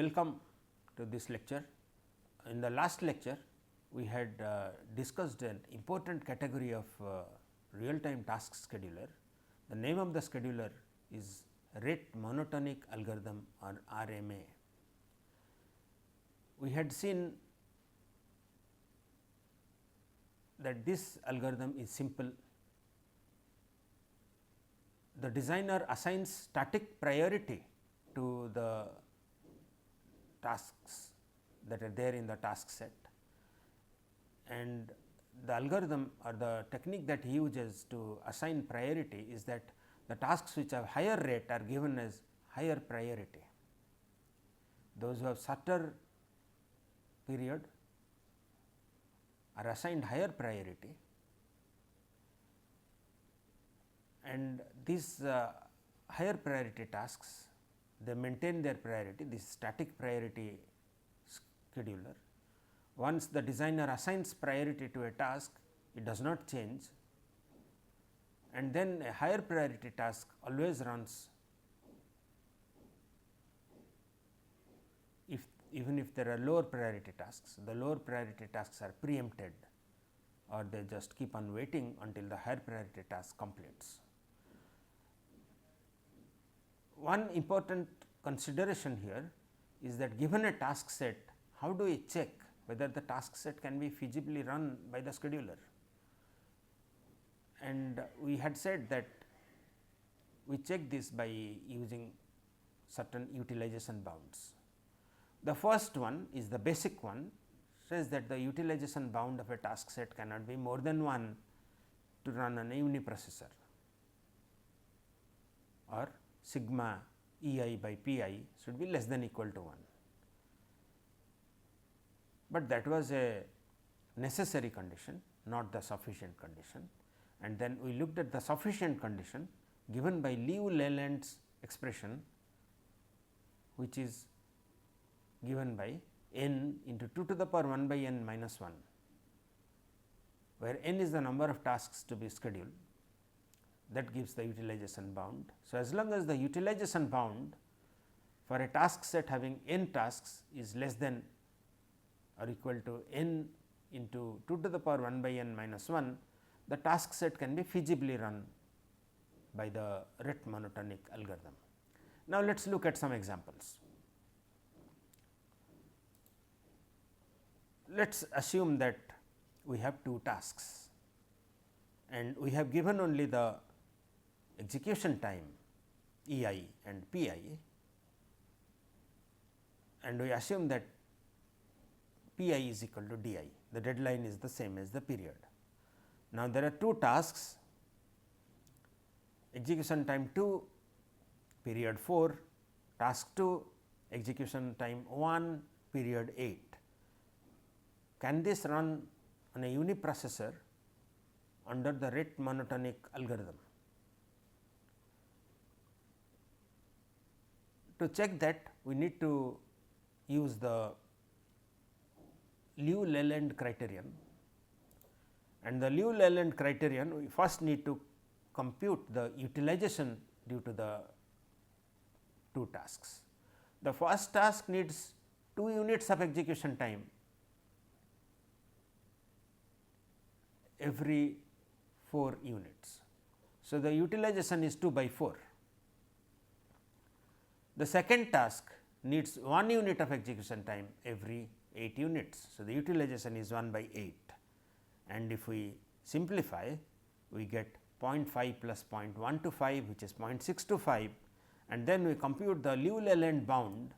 welcome to this lecture. In the last lecture, we had discussed an important category of real time task scheduler. The name of the scheduler is rate monotonic algorithm, or RMA. We had seen that this algorithm is simple. The designer assigns static priority to the tasks that are there in the task set, and the algorithm or the technique that he uses to assign priority is that the tasks which have higher rate are given as higher priority. Those who have shorter period are assigned higher priority, and these higher priority tasks, they maintain their priority, this static priority scheduler. Once the designer assigns priority to a task, it does not change, and then a higher priority task always runs even if there are lower priority tasks. The lower priority tasks are preempted, or they just keep on waiting until the higher priority task completes. One important consideration here is that given a task set, how do we check whether the task set can be feasibly run by the scheduler? And we had said that we check this by using certain utilization bounds. The first one is the basic one, says that the utilization bound of a task set cannot be more than 1 to run on a uniprocessor, or sigma E I by P I should be less than equal to 1. But that was a necessary condition, not the sufficient condition. And then we looked at the sufficient condition given by Liu Leland's expression, which is given by n into 2 to the power 1 by n minus 1, where n is the number of tasks to be scheduled. That gives the utilization bound. So, as long as the utilization bound for a task set having n tasks is less than or equal to n into 2 to the power 1 by n minus 1, the task set can be feasibly run by the rate monotonic algorithm. Now, let us look at some examples. Let us assume that we have 2 tasks and we have given only the execution time E I and P I, and we assume that P I is equal to D I, the deadline is the same as the period. Now, there are 2 tasks, execution time 2, period 4, task 2, execution time 1, period 8. Can this run on a uniprocessor under the rate monotonic algorithm? To check that, we need to use the Liu Leland criterion, and the Liu Leland criterion, we first need to compute the utilization due to the 2 tasks. The first task needs 2 units of execution time every 4 units. So, the utilization is 2 by 4. The second task needs 1 unit of execution time every 8 units. So, the utilization is 1 by 8, and if we simplify, we get 0.5 plus 0.125, which is 0.625, and then we compute the Liu Leland bound,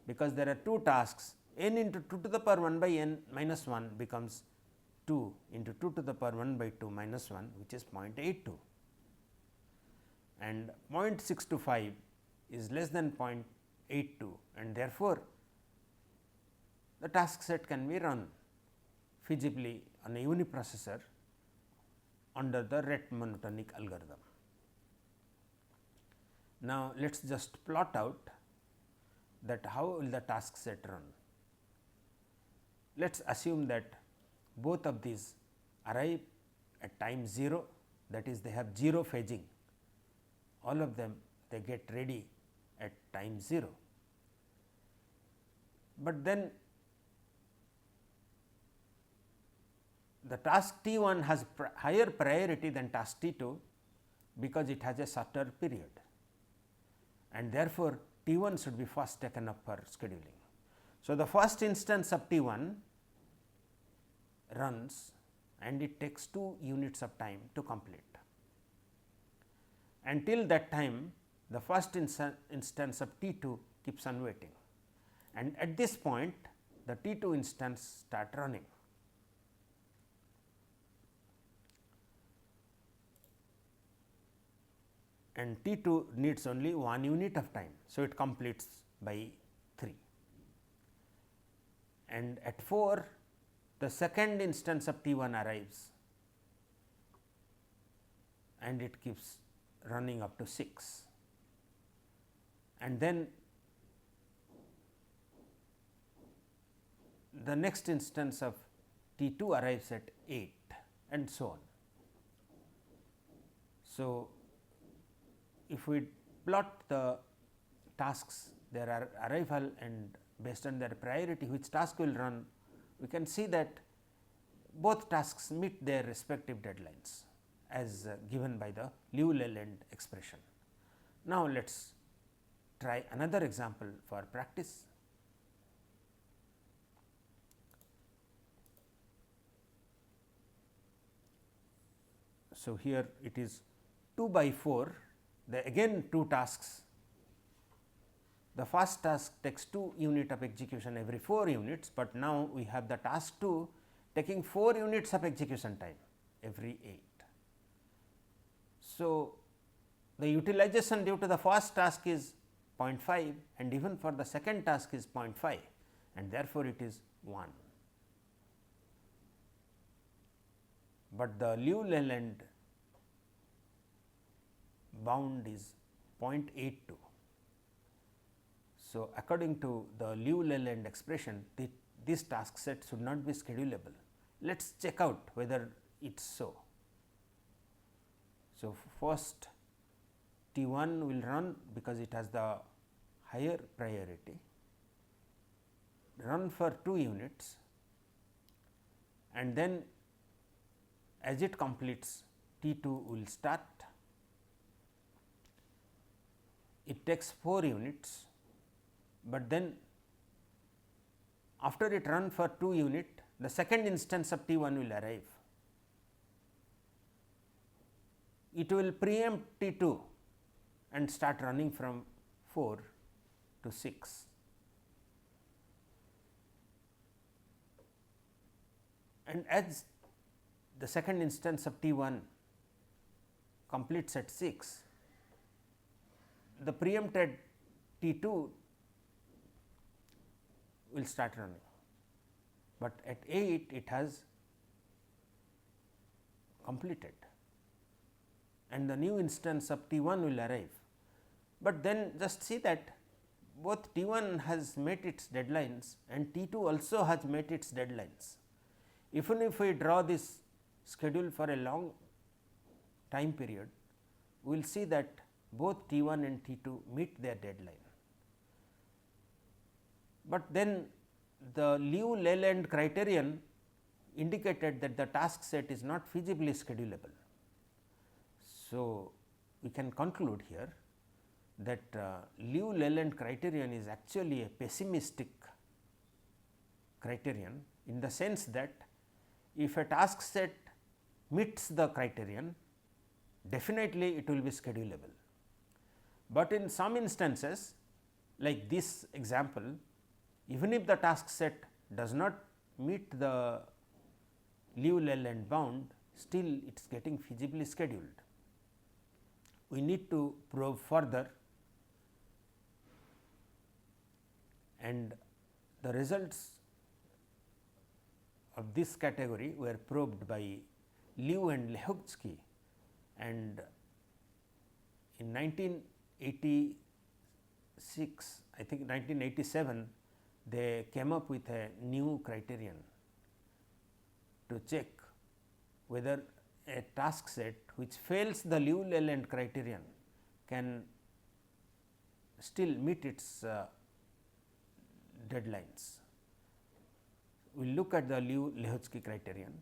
because there are 2 tasks, n into 2 to the power 1 by n minus 1 becomes 2 into 2 to the power 1 by 2 minus 1, which is 0.82, and 0.625 is less than 0.82, and therefore, the task set can be run feasibly on a uniprocessor under the rate monotonic algorithm. Now, let us just plot out that how will the task set run. Let us assume that both of these arrive at time 0, that is, they have 0 phasing, all of them they get ready at time 0. but then the task T 1 has higher priority than task T 2, because it has a shorter period, and therefore, T 1 should be first taken up for scheduling. So, the first instance of T 1 runs and it takes 2 units of time to complete. Until that time, the first instance of T 2 keeps on waiting, and at this point the T 2 instance start running. And T 2 needs only 1 unit of time. So, it completes by 3, and at 4 the second instance of T 1 arrives and it keeps running up to 6, and then the next instance of T 2 arrives at 8, and so on. So, if we plot the tasks, their arrival and based on their priority which task will run, we can see that both tasks meet their respective deadlines as given by the Liu-Leland expression. Now, let us try another example for practice. So, here it is 2 by 4, again 2 tasks. The first task takes 2 units of execution every 4 units, but now we have the task 2 taking 4 units of execution time every 8. So, the utilization due to the first task is 0.5 and even for the second task is 0.5, and therefore, it is 1. But the Liu-Leland bound is 0.82. So, according to the Liu-Leland expression, this task set should not be schedulable. Let us check out whether it is so. So, first T 1 will run because it has the higher priority, run for 2 units, and then as it completes T 2 will start. It takes 4 units, but then after it run for 2 unit, the second instance of T 1 will arrive. It will preempt T 2 and start running from 4 to 6. And as the second instance of T 1 completes at 6, the preempted T 2 will start running, but at 8 it has completed and the new instance of T 1 will arrive. But then just see that both T 1 has met its deadlines and T 2 also has met its deadlines. Even if we draw this schedule for a long time period, we will see that both T 1 and T 2 meet their deadline. But then the Liu-Leland criterion indicated that the task set is not feasibly schedulable. So, we can conclude here that Liu-Leland criterion is actually a pessimistic criterion, in the sense that if a task set meets the criterion, definitely it will be schedulable. But in some instances like this example, even if the task set does not meet the Liu-Leland bound, still it is getting feasibly scheduled. We need to probe further, and the results of this category were probed by Liu and Lehoczky, and in 1986, I think 1987, they came up with a new criterion to check whether a task set which fails the Liu-Leland criterion can still meet its deadlines. We will look at the Liu-Lehoczky criterion.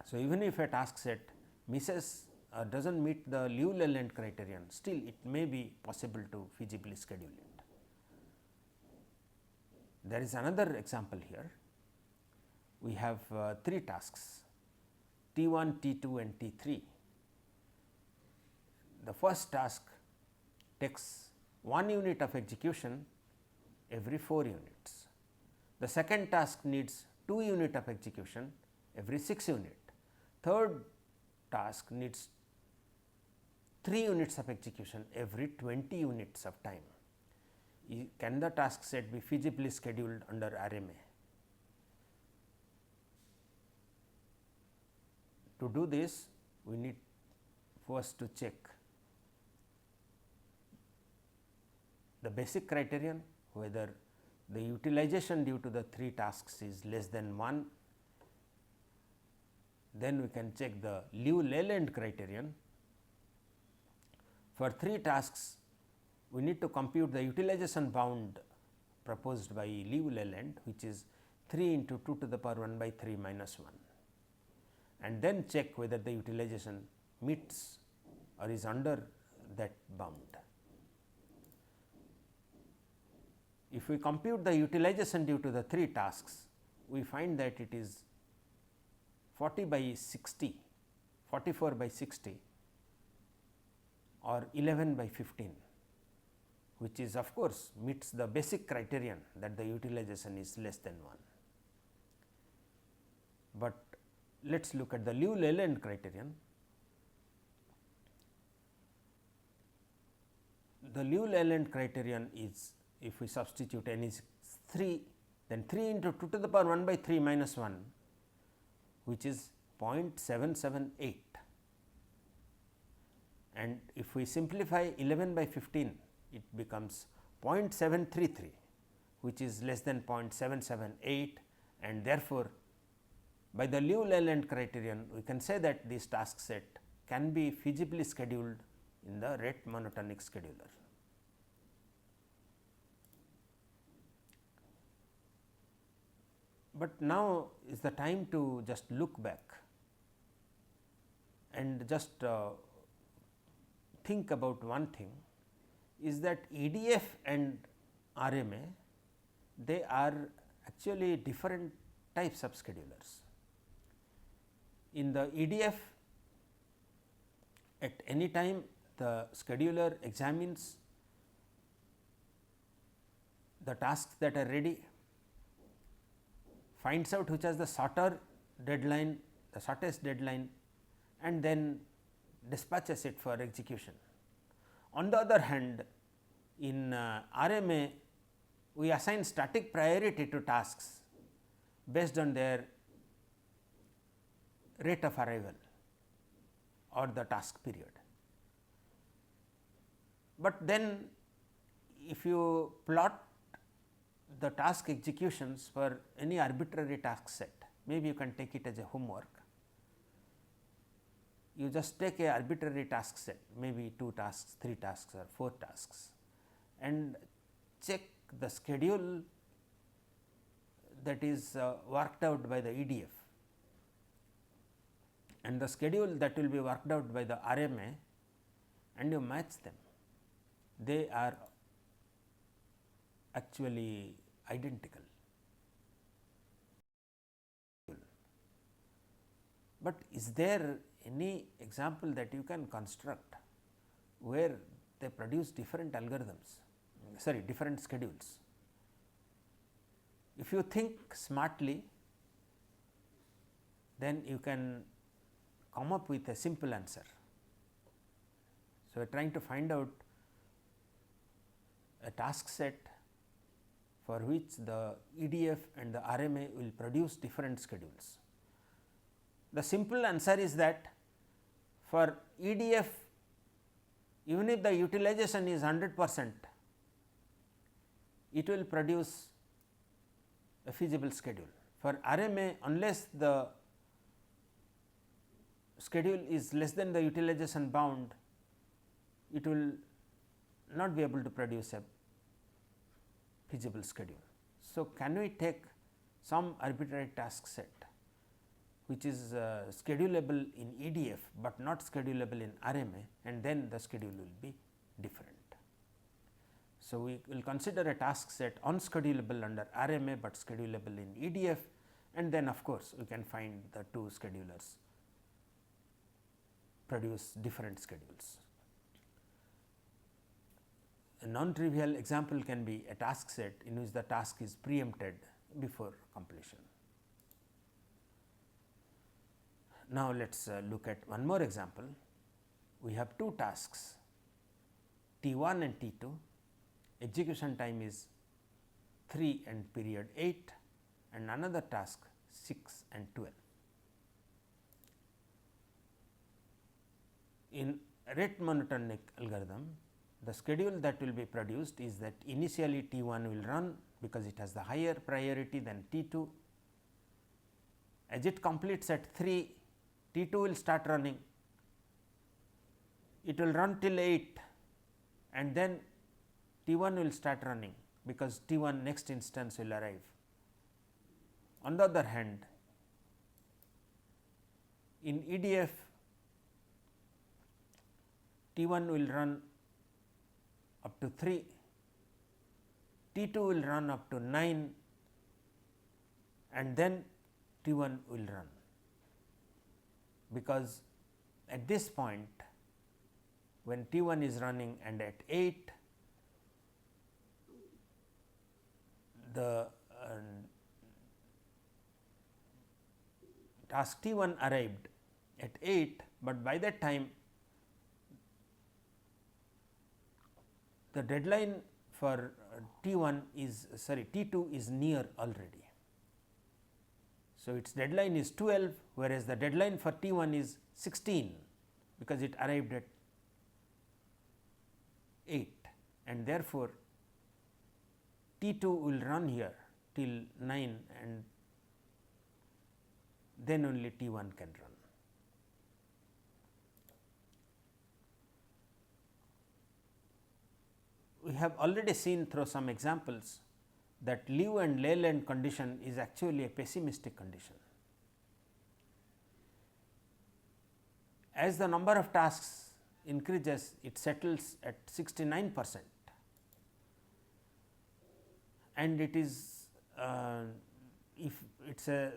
So, even if a task set misses or does not meet the Liu-Leland criterion, still it may be possible to feasibly schedule it. There is another example here. We have 3 tasks T1, T2 and T3. The first task takes 1 unit of execution every 4 units. The second task needs 2 units of execution every 6 units. Third task needs 3 units of execution every 20 units of time. Can the task set be feasibly scheduled under RMA? To do this, we need first to check the basic criterion, whether the utilization due to the 3 tasks is less than 1. Then we can check the Liu-Leland criterion. For 3 tasks, we need to compute the utilization bound proposed by Liu-Leland, which is 3 into 2 to the power 1 by 3 minus 1, and then check whether the utilization meets or is under that bound. If we compute the utilization due to the 3 tasks, we find that it is 40 by 60, 44 by 60 or 11 by 15, which is of course meets the basic criterion that the utilization is less than 1. But let us look at the Liu-Leland criterion. The Liu-Leland criterion is, if we substitute n is 3, then 3 into 2 to the power 1 by 3 minus 1, which is 0.778, and if we simplify 11 by 15, it becomes 0.733, which is less than 0.778, and therefore, by the Liu-Leland criterion, we can say that this task set can be feasibly scheduled in the rate monotonic scheduler. But now is the time to just look back and just think about one thing, is that EDF and RMA, they are actually different types of schedulers. In the EDF, at any time the scheduler examines the tasks that are ready, finds out which has the shorter deadline, the shortest deadline, and then dispatches it for execution. On the other hand, in RMA, we assign static priority to tasks based on their rate of arrival or the task period. But then if you plot the task executions for any arbitrary task set, maybe you can take it as a homework. You just take a arbitrary task set, maybe 2 tasks, 3 tasks or 4 tasks, and check the schedule that is worked out by the EDF and the schedule that will be worked out by the RMA, and you match them. They are actually identical. But is there any example that you can construct where they produce different algorithms, different schedules? If you think smartly, then you can come up with a simple answer. So, we are trying to find out a task set for which the EDF and the RMA will produce different schedules. The simple answer is that for EDF, even if the utilization is 100%, it will produce a feasible schedule. For RMA, unless the schedule is less than the utilization bound, it will not be able to produce a feasible schedule. So, can we take some arbitrary task set which is schedulable in EDF, but not schedulable in RMA, and then the schedule will be different. So, we will consider a task set unschedulable under RMA, but schedulable in EDF, and then of course, we can find the two schedulers produce different schedules. A non-trivial example can be a task set in which the task is preempted before completion. Now, let us look at one more example. We have two tasks T1 and T2, execution time is 3 and period 8, and another task 6 and 12. In rate monotonic algorithm, the schedule that will be produced is that initially T1 will run because it has the higher priority than T2. As it completes at 3, T2 will start running, it will run till 8, and then T1 will start running because T1 next instance will arrive. On the other hand, in EDF, T1 will run up to 3, T2 will run up to 9, and then T1 will run, because at this point when T1 is running and at 8, the task T1 arrived at 8, but by that time the deadline for T1 is T2 is near already. So, its deadline is 12, whereas the deadline for T1 is 16, because it arrived at 8, and therefore, T2 will run here till 9, and then only T1 can run. We have already seen through some examples that lieu and Leyland condition is actually a pessimistic condition. As the number of tasks increases, it settles at 69%, and it is if it is a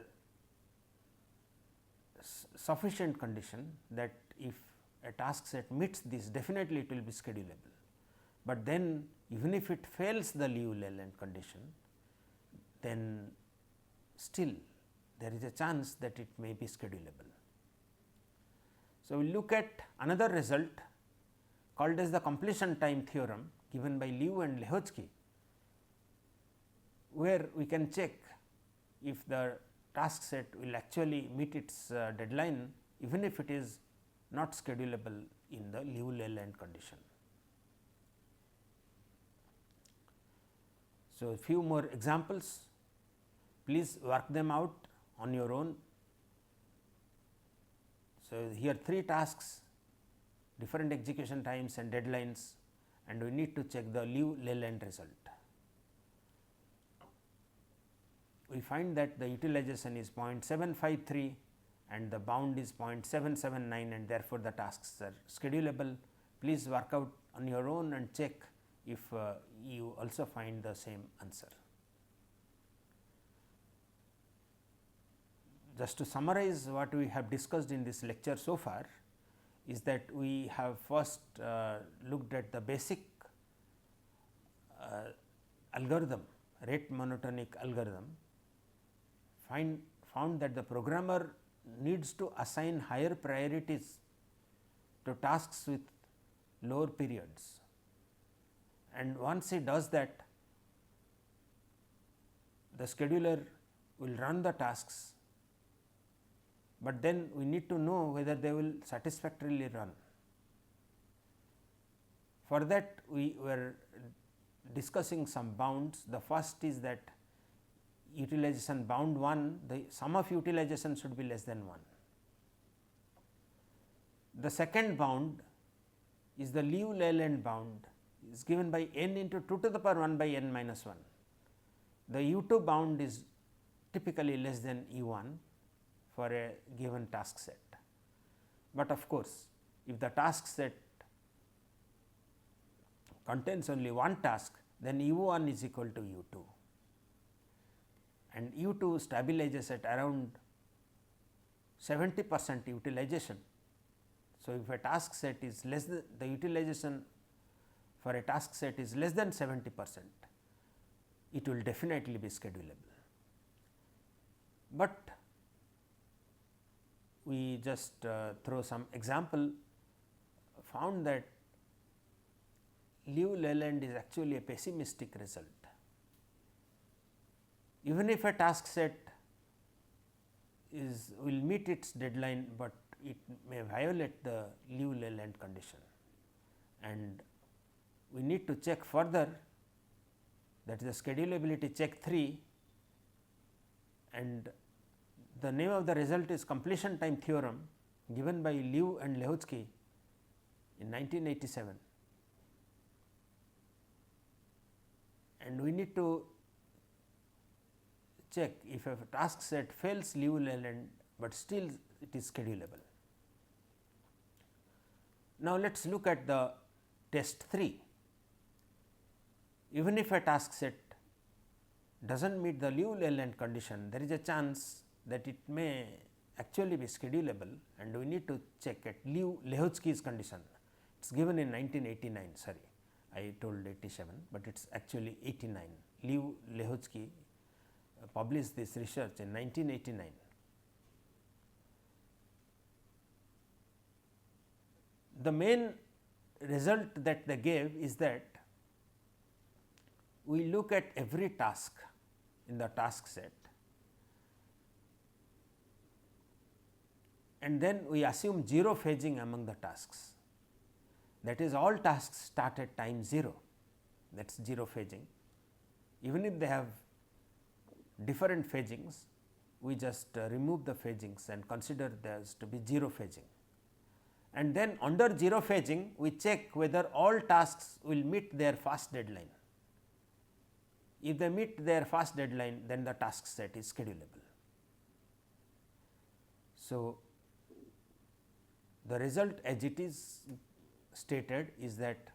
sufficient condition that if a task set meets this, definitely it will be schedulable. But then even if it fails the lieu Leyland condition, then still there is a chance that it may be schedulable. So, we will look at another result called as the completion time theorem given by Liu and Lehoczky, where we can check if the task set will actually meet its deadline, even if it is not schedulable in the lieu Leyland condition. So, a few more examples, please work them out on your own. So, here 3 tasks, different execution times and deadlines, and we need to check the lieu Leyland result. We find that the utilization is 0.753 and the bound is 0.779, and therefore, the tasks are schedulable. Please work out on your own and check if you also find the same answer. Just to summarize what we have discussed in this lecture so far is that we have first looked at the basic algorithm, rate monotonic algorithm, found that the programmer needs to assign higher priorities to tasks with lower periods, and once he does that, the scheduler will run the tasks, but then we need to know whether they will satisfactorily run. For that, we were discussing some bounds. The first is that utilization bound 1, the sum of utilization should be less than 1. The second bound is the lieu Leyland bound, is given by n into 2 to the power 1 by n minus 1. the U2 bound is typically less than U1 for a given task set. But of course, if the task set contains only one task, then U1 is equal to U2, and U2 stabilizes at around 70% utilization. So, if a task set is less than the utilization for a task set is less than 70%, it will definitely be schedulable. But we just throw some example, found that Liu Leland is actually a pessimistic result. Even if a task set will meet its deadline, but it may violate the Liu Leland condition, and we need to check further, that is the schedulability check 3, and the name of the result is completion time theorem given by Liu and Lehoczky in 1987, and we need to check if a task set fails Liu Leland, but still it is schedulable. Now, let us look at the test 3. Even if a task set does not meet the Liu Leland condition, there is a chance that it may actually be schedulable, and we need to check at Liu Lehoczky's condition. It is given in 1989, sorry, I told 87, but it is actually 89. Liu Lehoczky published this research in 1989. The main result that they gave is that we look at every task in the task set, and then we assume 0 phasing among the tasks. That is, all tasks start at time 0, that is 0 phasing. Even if they have different phasings, we just remove the phasings and consider there to be 0 phasing. And then under 0 phasing, we check whether all tasks will meet their fast deadline. If they meet their fast deadline, then the task set is schedulable. So, the result as it is stated is that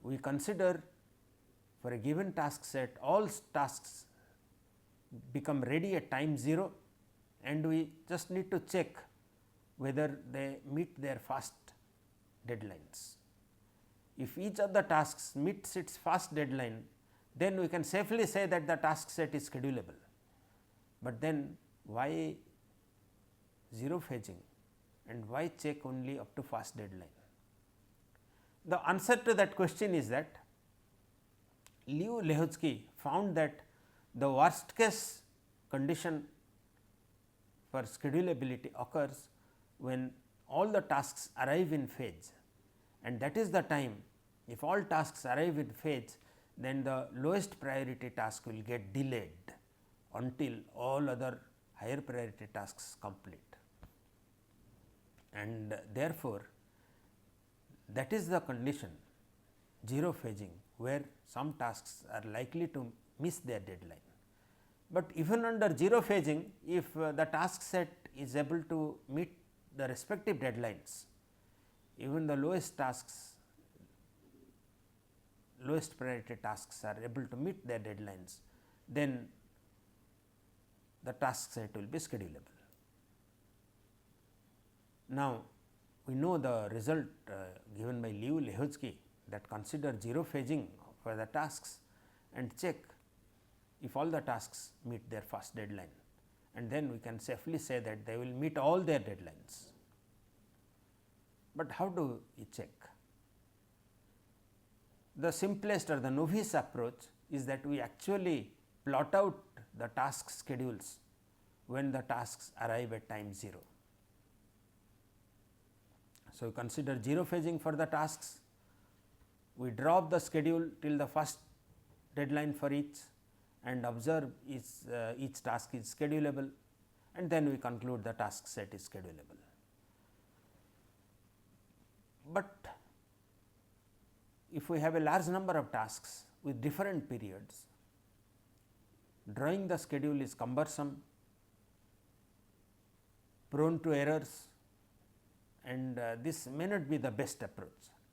we consider for a given task set, all tasks become ready at time 0, and we just need to check whether they meet their fast deadlines. If each of the tasks meets its fast deadline, then we can safely say that the task set is schedulable. But then why 0 phasing, and why check only up to fast deadline? The answer to that question is that Liu Lehoczky found that the worst case condition for schedulability occurs when all the tasks arrive in phase, and that is the time, if all tasks arrive in phase, then the lowest priority task will get delayed until all other higher priority tasks complete. And therefore, that is the condition 0 phasing, where some tasks are likely to miss their deadline. But even under 0 phasing, if the task set is able to meet the respective deadlines, even the lowest priority tasks are able to meet their deadlines, then the task set will be schedulable. Now, we know the result given by Liu Lehoczky, that consider 0 phasing for the tasks and check if all the tasks meet their first deadline, and then we can safely say that they will meet all their deadlines. But how do we check? The simplest or the novice approach is that we actually plot out the task schedules when the tasks arrive at time 0. So, we consider 0 phasing for the tasks, we drop the schedule till the first deadline for each and observe each task is schedulable, and then we conclude the task set is schedulable. But if we have a large number of tasks with different periods, drawing the schedule is cumbersome, prone to errors, and this may not be the best approach.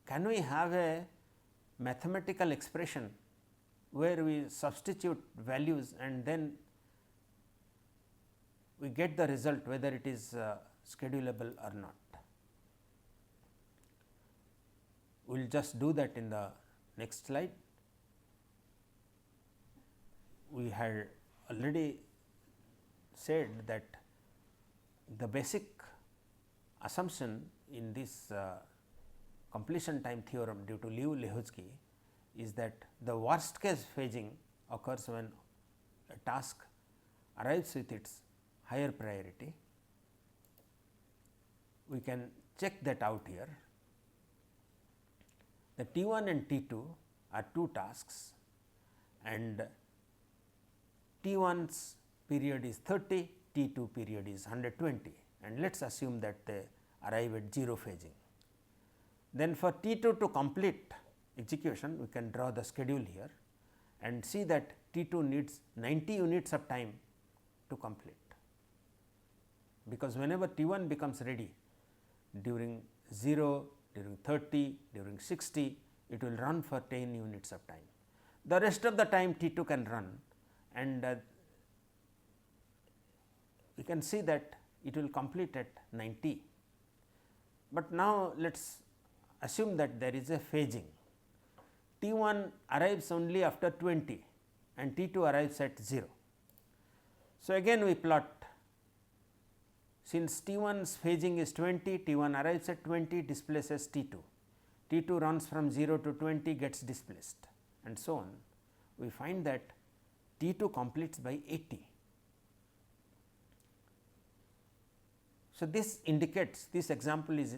Can we have a mathematical expression where we substitute values and then we get the result whether it is schedulable or not? We will just do that in the next slide. We had already said that the basic assumption in this completion time theorem due to Liu-Lehoczky is that the worst case phasing occurs when a task arrives with its higher priority. We can check that out here. The T1 and T2 are two tasks and T1's period is 30, T2 period is 120, and let us assume that they arrive at 0 phasing. Then for T2 to complete execution, we can draw the schedule here and see that T2 needs 90 units of time to complete, because whenever T1 becomes ready during 0, during 30, during 60, it will run for 10 units of time. The rest of the time T2 can run, and we can see that it will complete at 90. But now let us assume that there is a phasing. T1 arrives only after 20 and T2 arrives at 0. So, again we plot, since T1's phasing is 20, T1 arrives at 20, displaces T2. T2 runs from 0 to 20, gets displaced, and so on. We find that T2 completes by 80. So, this indicates, this example is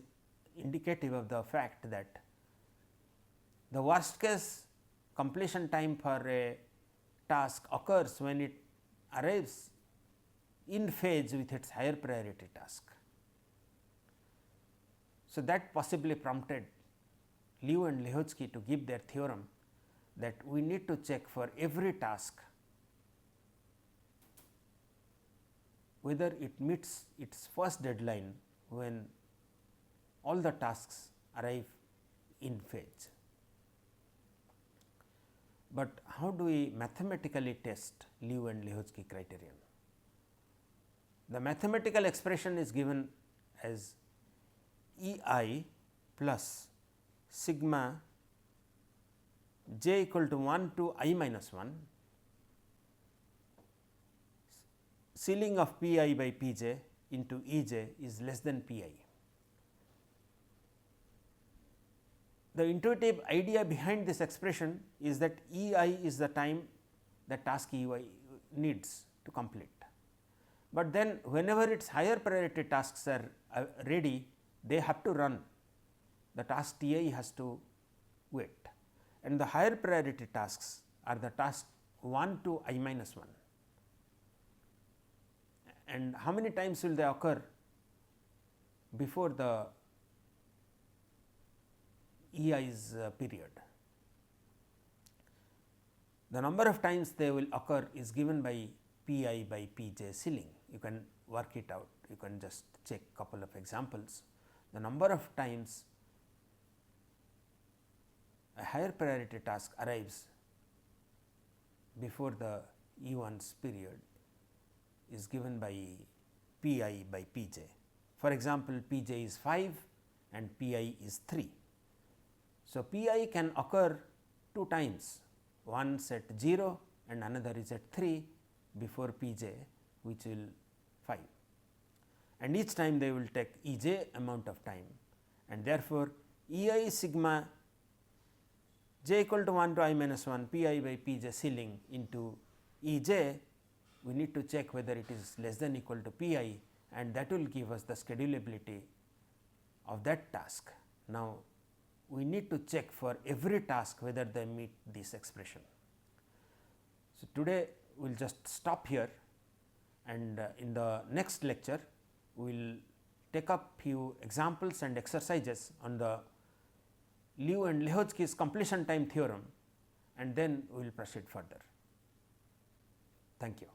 indicative of the fact that the worst case completion time for a task occurs when it arrives in phase with its higher priority task. So, that possibly prompted Liu and Lehoczky to give their theorem that we need to check for every task whether it meets its first deadline when all the tasks arrive in phase. But how do we mathematically test Liu and Lehoczky criterion? The mathematical expression is given as E I plus sigma j equal to 1 to I minus 1, ceiling of P I by P j into E j is less than P I. The intuitive idea behind this expression is that E I is the time the task E I needs to complete. But then whenever its higher priority tasks are ready, they have to run, the task T I has to wait, and the higher priority tasks are the task 1 to I minus 1. And how many times will they occur before the E I's period? The number of times they will occur is given by P I by P j ceiling. You can work it out, you can just check couple of examples. The number of times a higher priority task arrives before the E1's period is given by P I by P j. For example, P j is 5 and P I is 3. So, P I can occur 2 times, once at 0 and another is at 3 before P j, which will 5, and each time they will take E j amount of time, and therefore, E I sigma j equal to 1 to I minus 1 P I by P j ceiling into E j, we need to check whether it is less than equal to P I, and that will give us the schedulability of that task. Now, we need to check for every task whether they meet this expression. So, today we will just stop here, and in the next lecture we will take up few examples and exercises on the Liu and Lehoczky's completion time theorem, and then we will proceed further. Thank you.